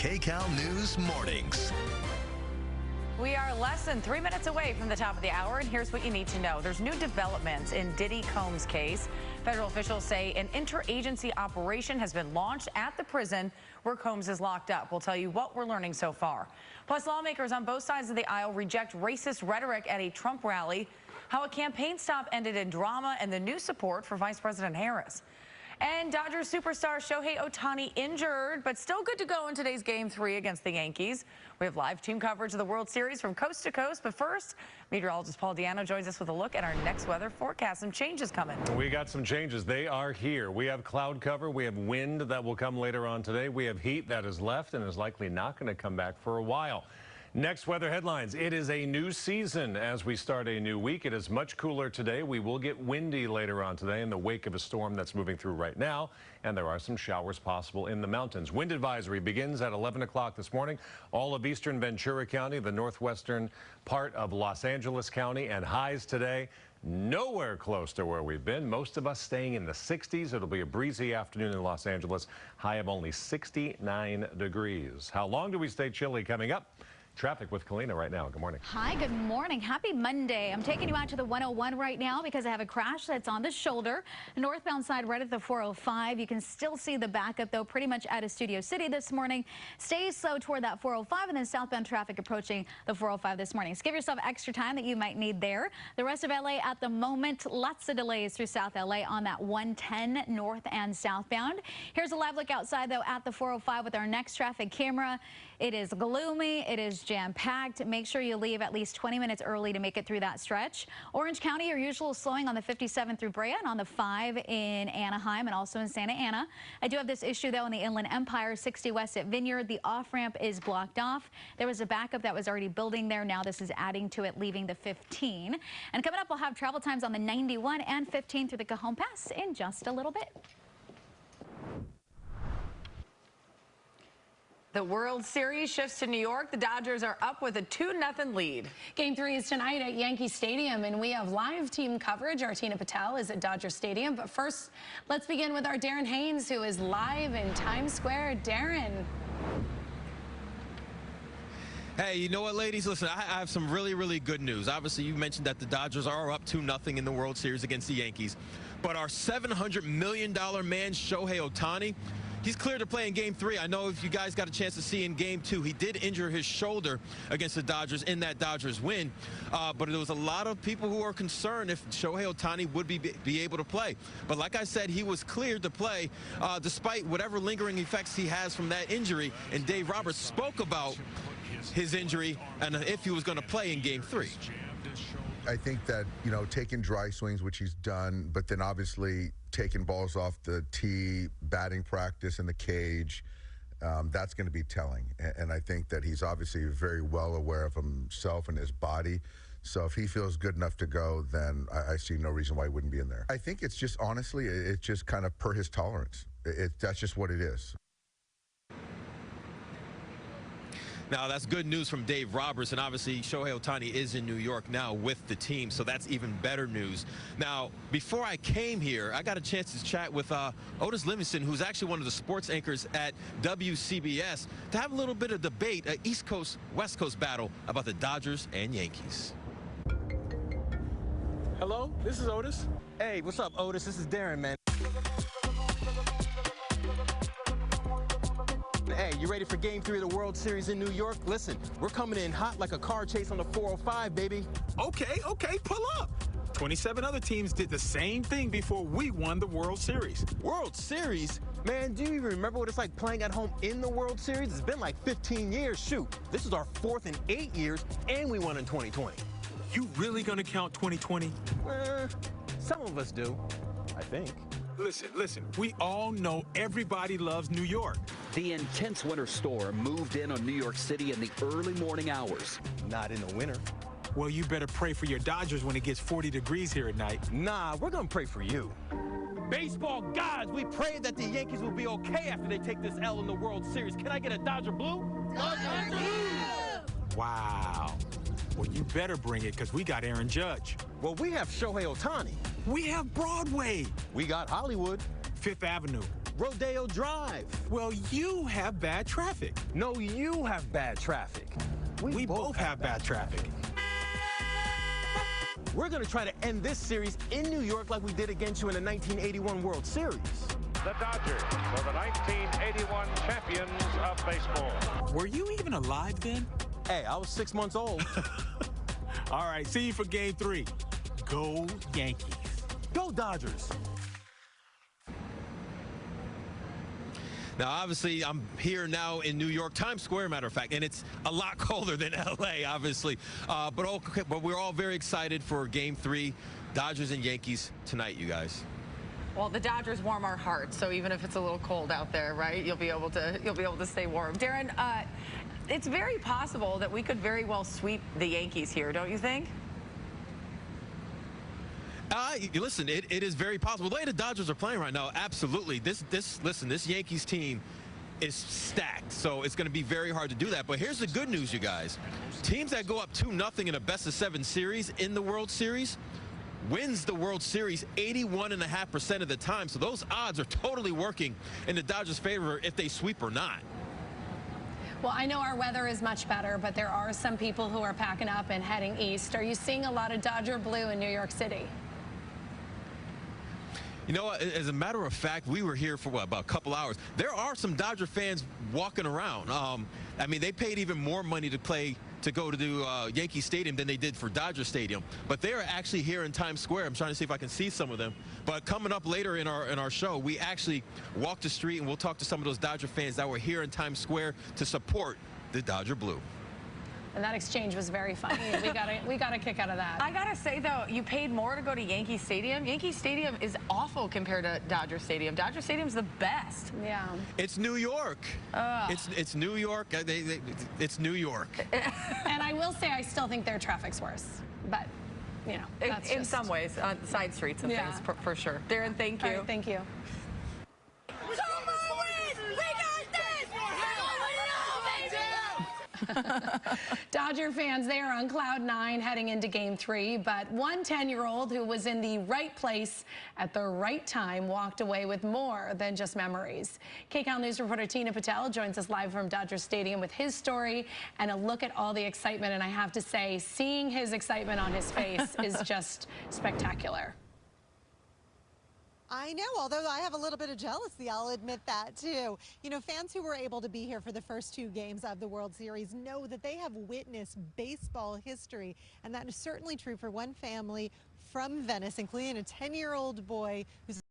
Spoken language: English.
Kcal News Mornings. We are less than 3 minutes away from the top of the hour, and here's what you need to know. There's new developments in Diddy Combs' case. Federal officials say an interagency operation has been launched at the prison where Combs is locked up. We'll tell you what we're learning so far. Plus, lawmakers on both sides of the aisle reject racist rhetoric at a Trump rally, how a campaign stop ended in drama, and the new support for Vice President Harris. And Dodgers superstar Shohei Ohtani injured, but still good to go in today's Game 3 against the Yankees. We have live team coverage of the World Series from coast to coast. But first, meteorologist Paul Diano joins us with a look at our next weather forecast. Some changes coming. We got some changes. They are here. We have cloud cover. We have wind that will come later on today. We have heat that is left and is likely not going to come back for a while. Next weather headlines. It is a new season as we start a new week. It is much cooler today. We will get windy later on today in the wake of a storm that's moving through right now. And there are some showers possible in the mountains. Wind advisory begins at 11 o'clock this morning. All of eastern Ventura County, the northwestern part of Los Angeles County, and highs today nowhere close to where we've been. Most of us staying in the 60s. It'll be a breezy afternoon in Los Angeles. High of only 69 degrees. How long do we stay chilly coming up? Traffic with Kalina right now. Good morning. Hi, good morning. Happy Monday. I'm taking you out to the 101 right now because I have a crash that's on the shoulder. Northbound side right at the 405. You can still see the backup, though, pretty much out of Studio City this morning. Stay slow toward that 405 and then southbound traffic approaching the 405 this morning. So give yourself extra time that you might need there. The rest of LA at the moment, lots of delays through South LA on that 110 north and southbound. Here's a live look outside, though, at the 405 with our next traffic camera. It is gloomy. It is jam-packed. Make sure you leave at least 20 minutes early to make it through that stretch. Orange County, your usual slowing on the 57 through Brea and on the 5 in Anaheim and also in Santa Ana. I do have this issue, though, in the Inland Empire, 60 west at Vineyard. The off-ramp is blocked off. There was a backup that was already building there. Now this is adding to it, leaving the 15. And coming up, we'll have travel times on the 91 and 15 through the Cajon Pass in just a little bit. The World Series shifts to New York. The Dodgers are up with a 2-0 lead. Game 3 is tonight at Yankee Stadium, and we have live team coverage. Our Tina Patel is at Dodger Stadium. But first, let's begin with our Darren Haynes, who is live in Times Square. Darren. Hey, you know what, ladies? Listen, I have some really good news. Obviously, you mentioned that the Dodgers are up 2-0 in the World Series against the Yankees. But our $700 million man, Shohei Ohtani, he's cleared to play in Game 3. I know if you guys got a chance to see in Game 2, he did injure his shoulder against the Dodgers in that Dodgers win. But there was a lot of people who are concerned if Shohei Ohtani would be able to play. But like I said, he was cleared to play despite whatever lingering effects he has from that injury. And Dave Roberts spoke about his injury and if he was going to play in Game 3. I think that, you know, taking dry swings, which he's done, but then obviously taking balls off the tee, batting practice in the cage, that's going to be telling. And I think that he's obviously very well aware of himself and his body. So if he feels good enough to go, then I see no reason why he wouldn't be in there. I think it's just, honestly, it's just kind of per his tolerance. That's just what it is. Now, that's good news from Dave Roberts, and obviously Shohei Ohtani is in New York now with the team, so that's even better news. Now, before I came here, I got a chance to chat with Otis Livingston, who's actually one of the sports anchors at WCBS, to have a little bit of debate, an East Coast, West Coast battle about the Dodgers and Yankees. Hello, this is Otis. Hey, what's up, Otis? This is Darren, man. Hey, you ready for Game 3 of the World Series in New York? Listen, we're coming in hot like a car chase on the 405, baby. Okay, pull up. 27 other teams did the same thing before we won the World Series. World Series? Man, do you even remember what it's like playing at home in the World Series? It's been like 15 years. Shoot, this is our 4th in 8 years, and we won in 2020. You really gonna count 2020? Some of us do, I think. Listen, we all know everybody loves New York. The intense winter storm moved in on New York City in the early morning hours. Not in the winter. Well, you better pray for your Dodgers when it gets 40 degrees here at night. Nah, we're gonna pray for you. Baseball gods, we pray that the Yankees will be okay after they take this L in the World Series. Can I get a Dodger Blue? Dodger Blue! Wow. Well, you better bring it, because we got Aaron Judge. Well, we have Shohei Ohtani. We have Broadway. We got Hollywood. Fifth Avenue. Rodeo Drive. Well, you have bad traffic. No, you have bad traffic. We both have bad traffic. We're going to try to end this series in New York like we did against you in the 1981 World Series. The Dodgers were the 1981 champions of baseball. Were you even alive then? Hey, I was 6 months old. All right, see you for game 3. Go Yankees. Go Dodgers. Now, obviously, I'm here now in New York, Times Square, matter of fact, and it's a lot colder than L.A., obviously. But we're all very excited for Game 3, Dodgers and Yankees tonight, you guys. Well, the Dodgers warm our hearts, so even if it's a little cold out there, right, you'll be able to stay warm. Darren, it's very possible that we could very well sweep the Yankees here, don't you think? Listen, it is very possible. The way the Dodgers are playing right now, absolutely. This Yankees team is stacked, so it's going to be very hard to do that. But here's the good news, you guys. Teams that go up 2-0 in a best-of-7 series in the World Series wins the World Series 81.5% of the time. So those odds are totally working in the Dodgers' favor if they sweep or not. Well, I know our weather is much better, but there are some people who are packing up and heading east. Are you seeing a lot of Dodger blue in New York City? You know, as a matter of fact, we were here for, about a couple hours. There are some Dodger fans walking around. I mean, they paid even more money to go to Yankee Stadium than they did for Dodger Stadium. But they are actually here in Times Square. I'm trying to see if I can see some of them. But coming up later in our show, we actually walk the street and we'll talk to some of those Dodger fans that were here in Times Square to support the Dodger Blue. And that exchange was very funny. We got a kick out of that. I gotta say though, you paid more to go to Yankee Stadium. Yankee Stadium is awful compared to Dodger Stadium. Dodger Stadium's the best. Yeah. It's New York. It's New York. It's New York. And I will say, I still think their traffic's worse. But you know, that's in some ways, on side streets and things for sure. Darren, thank you. All right, thank you. Dodger fans, they are on cloud 9 heading into game 3, but one 10-year-old who was in the right place at the right time walked away with more than just memories. Kcal News reporter Tina Patel joins us live from Dodger Stadium with his story and a look at all the excitement. And I have to say, seeing his excitement on his face is just spectacular. I know, although I have a little bit of jealousy, I'll admit that too. You know, fans who were able to be here for the first 2 games of the World Series know that they have witnessed baseball history, and that is certainly true for one family from Venice, including a 10-year-old boy who's